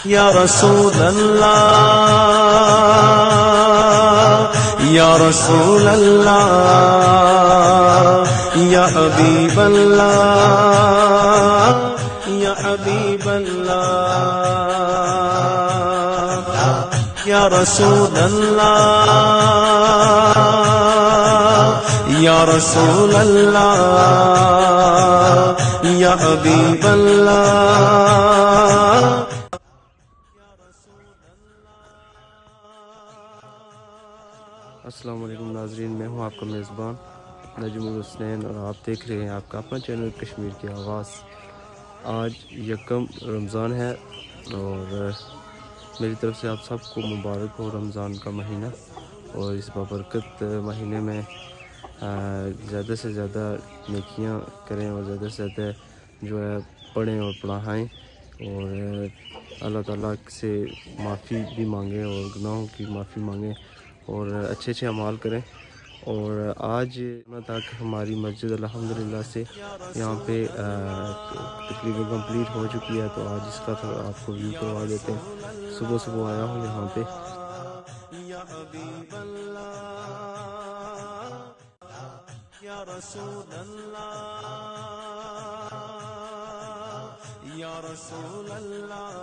یا رسول اللہ یا رسول اللہ یا حبیب اللہ یا حبیب اللہ یا رسول اللہ یا رسول اللہ یا حبیب اللہ. السلام علیکم ناظرین، میں ہوں آپ کا میزبان نجم الحسنین اور آپ دیکھ رہے ہیں آپ کا اپنا چینل کشمیر کی آواز. آج یکم رمضان ہے اور میری طرف سے آپ سب کو مبارک ہو رمضان کا مہینہ، اور اس بابرکت مہینے میں زیادہ سے زیادہ نیکیاں کریں اور زیادہ سے زیادہ جو ہے پڑھیں اور پڑھائیں، اور اللہ تعالیٰ سے معافی بھی مانگیں اور گناہوں کی معافی مانگیں اور اچھے اچھے اعمال کریں. اور آج تک ہماری مسجد الحمدللہ سے یہاں پہ تقریباً کمپلیٹ ہو چکی ہے، تو آج اس کا تھوڑا آپ کو ویو کروا دیتے ہیں. صبح صبح آیا ہوں یہاں پہ. یا حبیب اللہ یا رسول اللہ یا رسول اللہ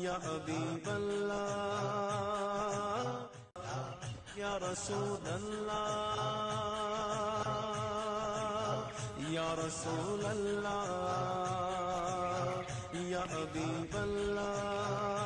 یا حبیب اللہ یا رسول اللہ یا رسول اللہ یا حبیب اللہ.